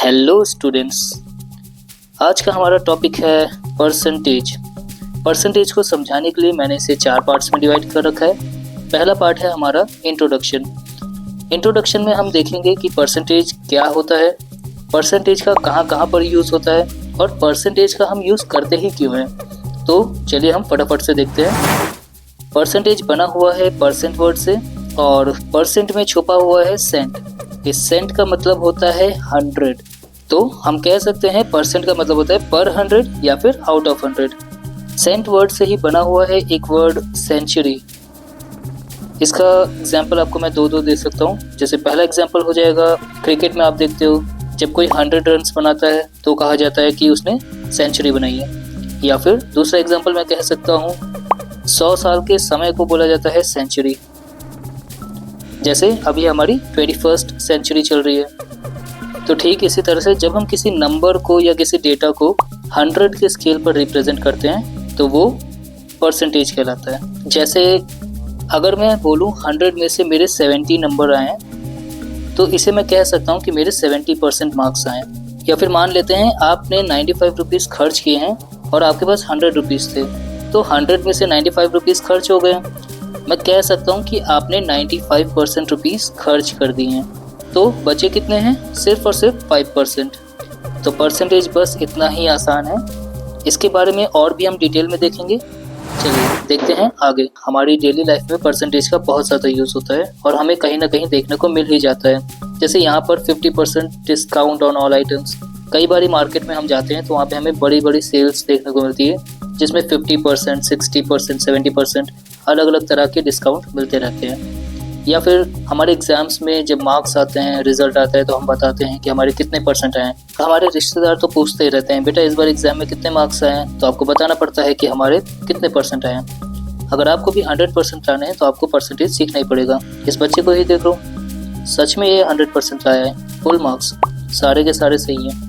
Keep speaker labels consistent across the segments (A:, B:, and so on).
A: Hello students, आज का हमारा टॉपिक है परसेंटेज। परसेंटेज को समझाने के लिए मैंने इसे 4 पार्ट्स में डिवाइड कर रखा है। पहला पार्ट है हमारा इंट्रोडक्शन। इंट्रोडक्शन में हम देखेंगे कि परसेंटेज क्या होता है, परसेंटेज का कहाँ पर यूज़ होता है और परसेंटेज का हम यूज़ करते ही क्यों हैं। तो चलिए हम फटाफट से देखते हैं। परसेंटेज बना हुआ है परसेंट वर्ड से और परसेंट में छुपा हुआ है सेंट। इस सेंट का मतलब होता है 100, तो हम कह सकते हैं परसेंट का मतलब होता है पर 100 या फिर आउट ऑफ 100। सेंट वर्ड से ही बना हुआ है एक वर्ड सेंचुरी। इसका एग्जाम्पल आपको मैं दो दे सकता हूँ। जैसे पहला एग्जाम्पल हो जाएगा, क्रिकेट में आप देखते हो जब कोई 100 रन्स बनाता है तो कहा जाता है कि उसने सेंचुरी बनाई है। या फिर दूसरा एग्जाम्पल मैं कह सकता हूँ 100 साल के समय को बोला जाता है सेंचुरी। जैसे अभी हमारी 21st सेंचुरी चल रही है। तो ठीक इसी तरह से जब हम किसी नंबर को या किसी डेटा को 100 के स्केल पर रिप्रेजेंट करते हैं तो वो परसेंटेज कहलाता है। जैसे अगर मैं बोलूँ 100 में से मेरे 70 नंबर आए तो इसे मैं कह सकता हूँ कि मेरे 70% मार्क्स आए। या फिर मान लेते हैं आपने 95 रुपीज़ खर्च किए हैं और आपके पास 100 रुपीज़ थे, तो 100 में से 95 रुपीज़ खर्च हो गए। मैं कह सकता हूँ कि आपने 95% रुपीज़ खर्च कर दिए हैं, तो बचे कितने हैं? सिर्फ और सिर्फ 5%। तो परसेंटेज बस इतना ही आसान है। इसके बारे में और भी हम डिटेल में देखेंगे। चलिए देखते हैं आगे। हमारी डेली लाइफ में परसेंटेज का बहुत ज़्यादा यूज़ होता है और हमें कहीं ना कहीं देखने को मिल ही जाता है। जैसे यहाँ पर 50% डिस्काउंट ऑन ऑल आइटम्स। कई बार मार्केट में हम जाते हैं तो वहाँ पे हमें बड़ी बड़ी सेल्स देखने को मिलती है जिसमें 50%, 60%, 70% अलग अलग तरह के डिस्काउंट मिलते रहते हैं। या फिर हमारे एग्जाम्स में जब मार्क्स आते हैं, रिजल्ट आता है तो हम बताते हैं कि हमारे कितने परसेंट आए हैं। हमारे रिश्तेदार तो पूछते ही रहते हैं, बेटा इस बार एग्जाम में कितने मार्क्स आए हैं, तो आपको बताना पड़ता है कि हमारे कितने परसेंट आए हैं। अगर आपको भी 100% लाने हैं तो आपको परसेंटेज सीखना ही पड़ेगा। इस बच्चे को ही देख लो, सच में ये 100% लाया है, फुल मार्क्स, सारे के सारे सही हैं।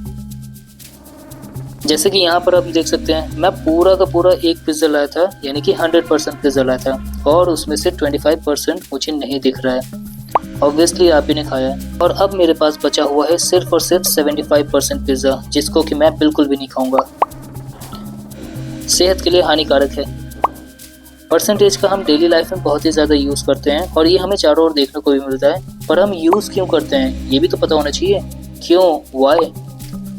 A: जैसे कि यहाँ पर आप देख सकते हैं, मैं पूरा का पूरा एक पिज़्ज़ा लाया था, यानी कि 100% पिज़्ज़ा लाया था और उसमें से 25% मुझे नहीं दिख रहा है। ऑब्वियसली आप ही ने खाया है और अब मेरे पास बचा हुआ है सिर्फ और सिर्फ 75% पिज़्ज़ा, जिसको कि मैं बिल्कुल भी नहीं खाऊंगा। सेहत के लिए हानिकारक है। परसेंटेज का हम डेली लाइफ में बहुत ही ज़्यादा यूज़ करते हैं और ये हमें चारों ओर देखने को भी मिलता है, पर हम यूज़ क्यों करते हैं ये भी तो पता होना चाहिए। क्यों, वाई?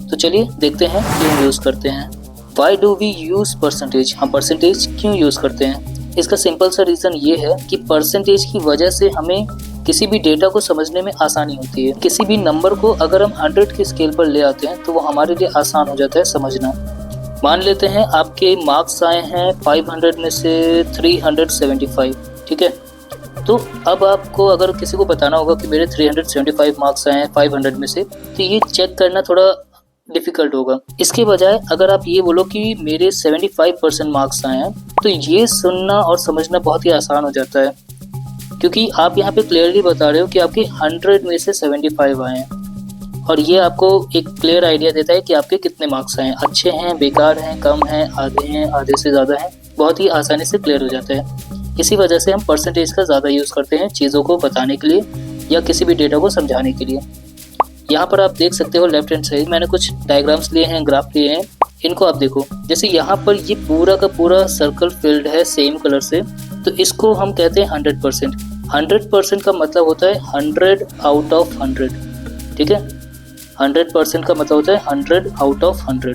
A: तो चलिए देखते हैं क्यों यूज़ करते हैं। Why do we use percentage? हम परसेंटेज क्यों यूज़ करते हैं? इसका सिंपल सा रीज़न ये है कि परसेंटेज की वजह से हमें किसी भी डेटा को समझने में आसानी होती है। किसी भी नंबर को अगर हम 100 के स्केल पर ले आते हैं तो वो हमारे लिए आसान हो जाता है समझना। मान लेते हैं आपके मार्क्स आए हैं 500 में से 375, ठीक है। तो अब आपको अगर किसी को बताना होगा कि मेरे 375 मार्क्स आए हैं 500 में से, तो ये चेक करना थोड़ा डिफ़िकल्ट होगा। इसके बजाय अगर आप ये बोलो कि मेरे 75% मार्क्स आए हैं, तो ये सुनना और समझना बहुत ही आसान हो जाता है, क्योंकि आप यहाँ पे क्लियरली बता रहे हो कि आपके 100 में से 75 आए हैं और ये आपको एक क्लियर आइडिया देता है कि आपके कितने मार्क्स आए हैं, अच्छे हैं, बेकार हैं, कम हैं, आधे से ज़्यादा हैं। बहुत ही आसानी से क्लियर हो जाता है। इसी वजह से हम परसेंटेज का ज़्यादा यूज़ करते हैं चीज़ों को बताने के लिए या किसी भी डेटा को समझाने के लिए। यहाँ पर आप देख सकते हो लेफ्ट हैंड साइड मैंने कुछ डायग्राम्स लिए हैं, ग्राफ लिए हैं, इनको आप देखो। जैसे यहाँ पर ये पूरा का पूरा सर्कल फिल्ड है सेम कलर से, तो इसको हम कहते हैं 100%। 100% का मतलब होता है 100 आउट ऑफ 100, ठीक है। 100% का मतलब होता है 100 आउट ऑफ 100।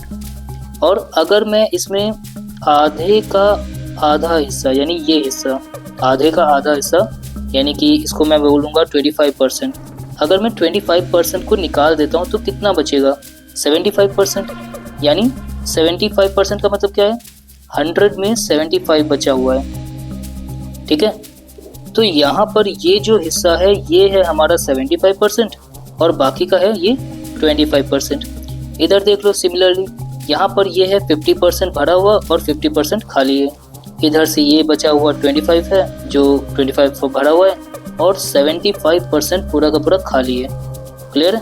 A: और अगर मैं इसमें आधे का आधा हिस्सा, यानी ये हिस्सा, आधे का आधा हिस्सा, यानी कि इसको मैं बोलूँगा 25%। अगर मैं 25% को निकाल देता हूँ तो कितना बचेगा? 75%। यानी 75% का मतलब क्या है? 100 में 75 बचा हुआ है, ठीक है। तो यहाँ पर ये जो हिस्सा है ये है हमारा 75% और बाकी का है ये 25%। इधर देख लो सिमिलरली, यहाँ पर ये है 50% भरा हुआ और 50% खाली है। इधर से ये बचा हुआ 25 है जो 25 भरा हुआ है और 75% पूरा का पूरा खाली है। क्लियर है?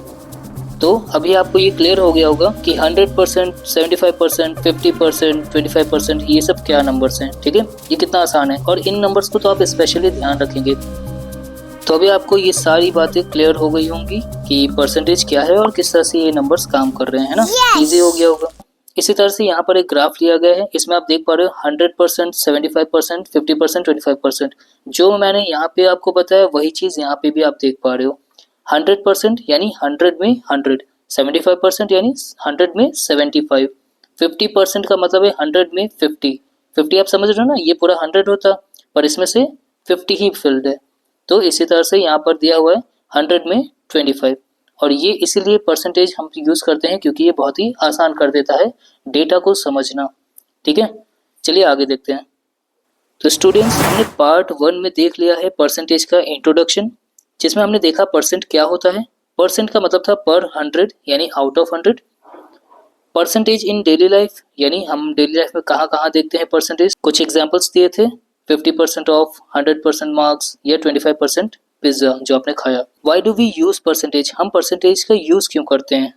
A: तो अभी आपको ये क्लियर हो गया होगा कि 100%, 75%, 50%, 25% ये सब क्या नंबर्स हैं, ठीक है। ये कितना आसान है और इन नंबर्स को तो आप स्पेशली ध्यान रखेंगे। तो अभी आपको ये सारी बातें क्लियर हो गई होंगी कि परसेंटेज क्या है और किस तरह से ये नंबर्स काम कर रहे हैं, है ना। इजी हो गया होगा। इसी तरह से यहाँ पर एक ग्राफ लिया गया है, इसमें आप देख पा रहे हो 100%, 75%, 50%, 25%। जो मैंने यहाँ पे आपको बताया वही चीज यहाँ पे भी आप देख पा रहे हो। 100% यानी 100 में 100, 75% यानी 100 में 75, 50% का मतलब है 100 में 50 आप समझ रहे हो ना, ये पूरा 100 होता पर इसमें से 50 ही फिल्ड है। तो इसी तरह से यहाँ पर दिया हुआ है 100 में 25, और ये इसीलिए परसेंटेज हम यूज करते हैं क्योंकि ये बहुत ही आसान कर देता है डेटा को समझना। ठीक है, चलिए आगे देखते हैं। तो स्टूडेंट्स, हमने पार्ट 1 में देख लिया है परसेंटेज का इंट्रोडक्शन, जिसमें हमने देखा परसेंट क्या होता है। परसेंट का मतलब था पर 100 यानी out of 100। Percentage in daily life यानी हम डेली लाइफ में कहाँ कहाँ देखते हैं परसेंटेज, कुछ एग्जांपल्स दिए थे। 50% ऑफ, 100% मार्क्स या 25% पिज्जा जो आपने खाया। Why do we use percentage, हम परसेंटेज का यूज क्यों करते हैं?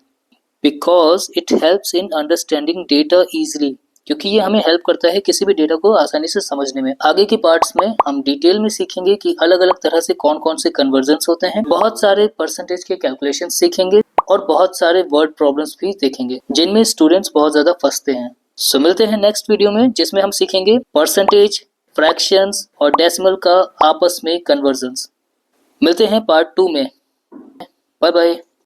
A: Because it helps in understanding data easily, क्योंकि ये हमें हेल्प करता है किसी भी डेटा को आसानी से समझने में। आगे के पार्ट्स में हम डिटेल में सीखेंगे कि अलग अलग तरह से कौन कौन से कन्वर्जन्स होते हैं, बहुत सारे परसेंटेज के कैलकुलेशन सीखेंगे और बहुत सारे वर्ड प्रॉब्लम्स भी देखेंगे जिनमें स्टूडेंट्स बहुत ज्यादा फंसते हैं। सो मिलते हैं नेक्स्ट वीडियो में, जिसमें हम सीखेंगे परसेंटेज, फ्रैक्शंस और डेसिमल का आपस में कन्वर्जन्स। मिलते हैं पार्ट 2 में। Bye bye.